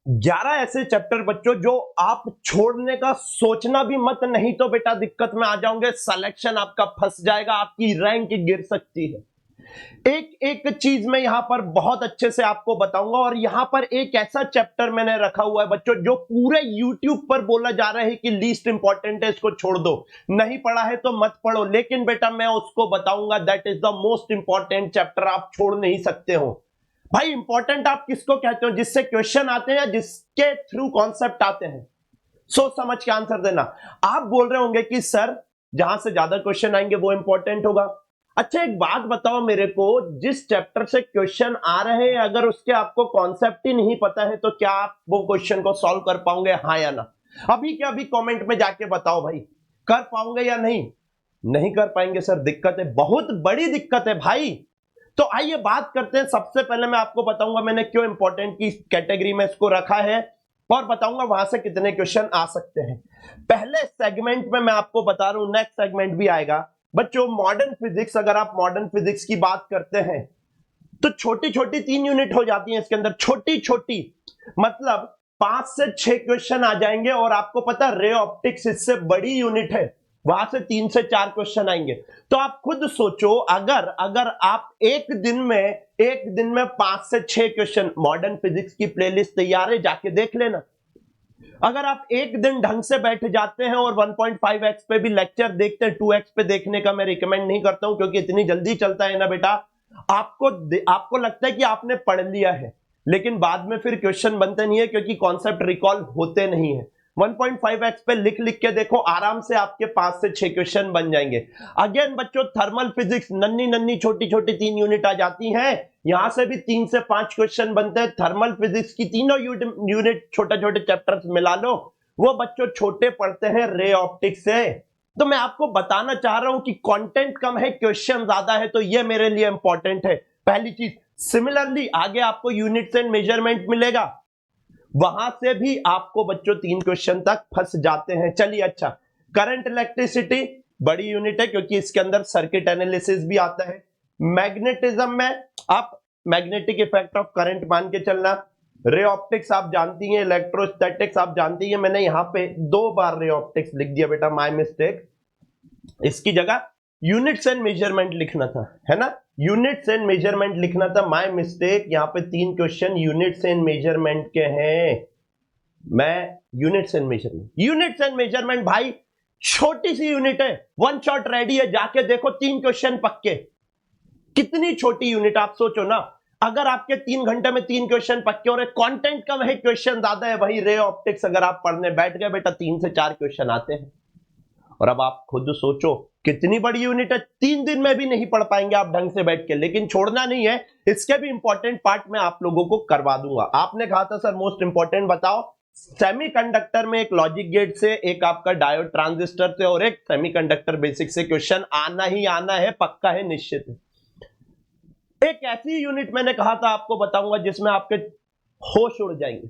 11 ऐसे चैप्टर बच्चों जो आप छोड़ने का सोचना भी मत, नहीं तो बेटा दिक्कत में आ जाओगे, सिलेक्शन आपका फंस जाएगा, आपकी रैंक गिर सकती है। एक एक चीज मैं यहां पर बहुत अच्छे से आपको बताऊंगा, और यहां पर एक ऐसा चैप्टर मैंने रखा हुआ है बच्चों जो पूरे YouTube पर बोला जा रहा है कि लीस्ट इंपॉर्टेंट है, इसको छोड़ दो, नहीं पढ़ा है तो मत पढ़ो, लेकिन बेटा मैं उसको बताऊंगा that is the most important chapter, आप छोड़ नहीं सकते हो। भाई इंपॉर्टेंट आप किसको कहते हो? जिससे क्वेश्चन आते हैं या जिसके थ्रू कॉन्सेप्ट आते हैं। सोच समझ के आंसर देना। आप बोल रहे होंगे कि सर जहां से ज्यादा क्वेश्चन आएंगे वो इंपॉर्टेंट होगा। अच्छा एक बात बताओ मेरे को, जिस चैप्टर से क्वेश्चन आ रहे हैं अगर उसके आपको कॉन्सेप्ट ही नहीं पता है तो क्या आप वो क्वेश्चन को सॉल्व कर पाओगे, हाँ या ना? अभी के अभी कमेंट में जाके बताओ भाई, कर पाओगे या नहीं? नहीं कर पाएंगे सर, दिक्कत है, बहुत बड़ी दिक्कत है भाई। तो आइए बात करते हैं। सबसे पहले मैं आपको बताऊंगा मैंने क्यों इंपॉर्टेंट की कैटेगरी में इसको रखा है, और बताऊंगा वहां से कितने क्वेश्चन आ सकते हैं। पहले सेगमेंट में मैं आपको बता रहा हूं, नेक्स्ट सेगमेंट भी आएगा बच्चों, मॉडर्न फिजिक्स। अगर आप मॉडर्न फिजिक्स की बात करते हैं तो छोटी छोटी 3 यूनिट हो जाती हैं इसके अंदर, छोटी छोटी, मतलब 5 से 6 क्वेश्चन आ जाएंगे, और आपको पता रे ऑप्टिक्स इससे बड़ी यूनिट है, वहां से 3 से 4 क्वेश्चन आएंगे। तो आप खुद सोचो, अगर अगर आप एक दिन में 5 से 6 क्वेश्चन, मॉडर्न फिजिक्स की प्लेलिस्ट तैयार है, जाके देख लेना। अगर आप एक दिन ढंग से बैठ जाते हैं और 1.5x पे भी लेक्चर देखते हैं, 2x पे देखने का मैं रिकमेंड नहीं करता हूं क्योंकि इतनी जल्दी चलता है ना बेटा, आपको लगता है कि आपने पढ़ लिया है, लेकिन बाद में फिर क्वेश्चन बनते नहीं है क्योंकि कॉन्सेप्ट रिकॉल होते नहीं है। 1.5x पे लिख लिख के देखो, आराम से आपके 5 से 6 क्वेश्चन बन जाएंगे। अगेन बच्चों थर्मल फिजिक्स, नन्नी नन्नी छोटी छोटी 3 यूनिट आ जाती हैं, यहां से भी 3 से 5 क्वेश्चन बनते हैं। थर्मल फिजिक्स की तीनों यूनिट छोटे छोटे चैप्टर्स मिला लो, वो बच्चों छोटे पढ़ते हैं रे ऑप्टिक्स से। तो मैं आपको बताना चाह रहा हूं कि कंटेंट कम है, क्वेश्चन ज्यादा है, तो ये मेरे लिए इंपॉर्टेंट है, पहली चीज। सिमिलरली आगे आपको यूनिट्स एंड मेजरमेंट मिलेगा, वहां से भी आपको बच्चों 3 क्वेश्चन तक फंस जाते हैं। चलिए अच्छा, करंट इलेक्ट्रिसिटी बड़ी यूनिट है क्योंकि इसके अंदर सर्किट एनालिसिस भी आता है। मैग्नेटिज्म में आप मैग्नेटिक इफेक्ट ऑफ करंट मान के चलना। रे ऑप्टिक्स आप जानती हैं, इलेक्ट्रोस्टैटिक्स आप जानती हैं, मैंने यहां पे 2 बार रे ऑप्टिक्स लिख दिया बेटा, माय मिस्टेक, इसकी जगह यूनिट्स एंड मेजरमेंट लिखना था, है ना, यूनिट्स एंड मेजरमेंट लिखना था, माय मिस्टेक। यहां पे 3 क्वेश्चन यूनिट्स एंड मेजरमेंट के हैं। मैं यूनिट्स एंड मेजरमेंट भाई छोटी सी यूनिट है, वन शॉट रेडी है, जाके देखो 3 क्वेश्चन पक्के। कितनी छोटी यूनिट, आप सोचो ना, अगर आपके 3 घंटे में 3 क्वेश्चन पक्के हो रहे, कंटेंट कम है क्वेश्चन ज्यादा है, वही रे ऑप्टिक्स अगर आप पढ़ने बैठ गए बेटा 3 से 4 क्वेश्चन आते हैं। और अब आप खुद सोचो कितनी बड़ी यूनिट है, 3 दिन में भी नहीं पढ़ पाएंगे आप ढंग से बैठ के, लेकिन छोड़ना नहीं है, इसके भी इंपॉर्टेंट पार्ट मैं आप लोगों को करवा दूंगा। आपने कहा था सर मोस्ट इंपॉर्टेंट बताओ, सेमीकंडक्टर में एक लॉजिक गेट से, एक आपका डायोड ट्रांजिस्टर से, और एक सेमीकंडक्टर बेसिक से क्वेश्चन आना ही आना है, पक्का है, निश्चित है। एक ऐसी यूनिट मैंने कहा था आपको बताऊंगा जिसमें आपके होश उड़ जाएंगे।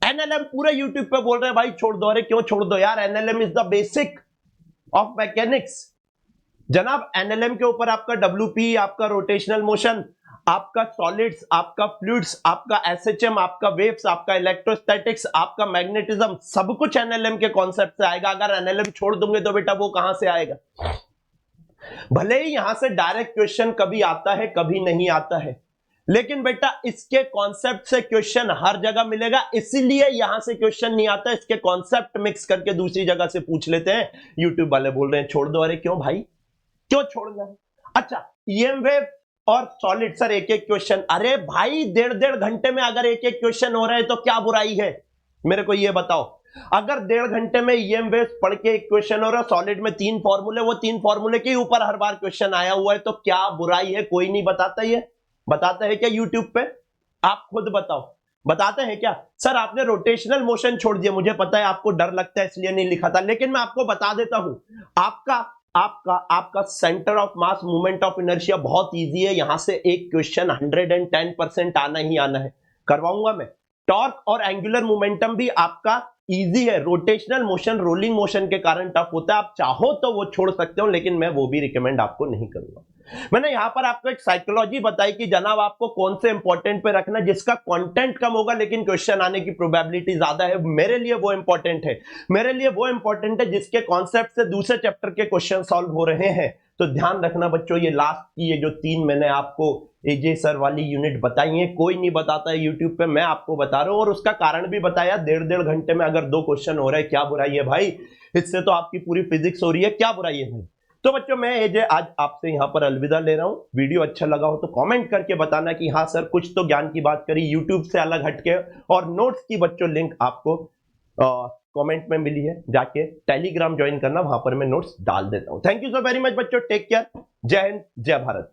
एनएलएम पूरे यूट्यूब पे बोल रहे हैं भाई छोड़ दो, अरे क्यों छोड़ दो यार, NLM is the basic of mechanics. जनाब एनएलएम के ऊपर आपका डब्ल्यूपी, आपका रोटेशनल मोशन, आपका सॉलिड्स, आपका फ्लूइड्स, आपका एसएचएम, आपका वेव्स, आपका इलेक्ट्रोस्टैटिक्स, आपका मैग्नेटिज्म, सब कुछ एनएलएम के कॉन्सेप्ट से आएगा। अगर एनएलएम छोड़ दूंगे तो बेटा वो कहां से आएगा? भले ही यहां से डायरेक्ट क्वेश्चन कभी आता है कभी नहीं आता है, लेकिन बेटा इसके कॉन्सेप्ट से क्वेश्चन हर जगह मिलेगा, इसीलिए यहां से क्वेश्चन नहीं आता, इसके कॉन्सेप्ट मिक्स करके दूसरी जगह से पूछ लेते हैं। यूट्यूब वाले बोल रहे हैं छोड़ दो, अरे क्यों भाई, क्यों छोड़ना है? अच्छा ईएम वेव और सॉलिड, सर एक एक क्वेश्चन, अरे भाई 1.5 घंटे में अगर एक एक क्वेश्चन हो रहा है तो क्या बुराई है, मेरे को ये बताओ। अगर 1.5 घंटे में ईएम वेव पढ़ के एक क्वेश्चन हो रहा है, सॉलिड में 3 फॉर्मूले, वो 3 फॉर्मूले के ऊपर हर बार क्वेश्चन आया हुआ है, तो क्या बुराई है? कोई नहीं बताता, ये बताता है क्या यूट्यूब पे? आप खुद बताओ, बताते हैं क्या? सर आपने रोटेशनल मोशन छोड़ दिया, मुझे पता है आपको डर लगता है इसलिए नहीं लिखा था, लेकिन मैं आपको बता देता हूं, आपका आपका आपका centre of mass movement of inertia बहुत इजी है, यहां से एक क्वेश्चन 110% आना ही आना है, करवाऊंगा मैं। टॉर्क और एंगुलर मोमेंटम भी आपका इजी है, रोटेशनल मोशन रोलिंग मोशन के कारण टफ होता है, आप चाहो तो वो छोड़ सकते हो, लेकिन मैं वो भी रिकमेंड आपको नहीं करूंगा। मैंने यहां पर आपको एक साइकोलॉजी बताई कि जनाब आपको कौन से इंपॉर्टेंट पे रखना, जिसका कंटेंट कम होगा लेकिन क्वेश्चन आने की प्रोबेबिलिटी ज्यादा है, मेरे लिए वो इंपॉर्टेंट है। मेरे लिए वो इंपॉर्टेंट है जिसके कॉन्सेप्ट से दूसरे चैप्टर के क्वेश्चन सॉल्व हो रहे हैं। तो ध्यान रखना बच्चों, ये लास्ट की ये जो 3 मैंने आपको एजे सर वाली यूनिट बताई है, कोई नहीं बताता है यूट्यूब पे, मैं आपको बता रहा हूं, और उसका कारण भी बताया। 1.5 घंटे में अगर 2 क्वेश्चन हो रहे हैं, क्या बुराई है भाई? इससे तो आपकी पूरी फिजिक्स हो रही है, क्या बुराई है भाई? तो बच्चों मैं एजे आज आपसे यहां पर अलविदा ले रहा हूं। वीडियो अच्छा लगा हो तो कमेंट करके बताना कि हाँ सर कुछ तो ज्ञान की बात करी यूट्यूब से अलग हटके, और नोट्स की बच्चों लिंक आपको कमेंट में मिली है, जाके टेलीग्राम ज्वाइन करना, वहां पर मैं नोट्स डाल देता हूं। Thank you so very much बच्चों, टेक केयर, जय हिंद, जय भारत।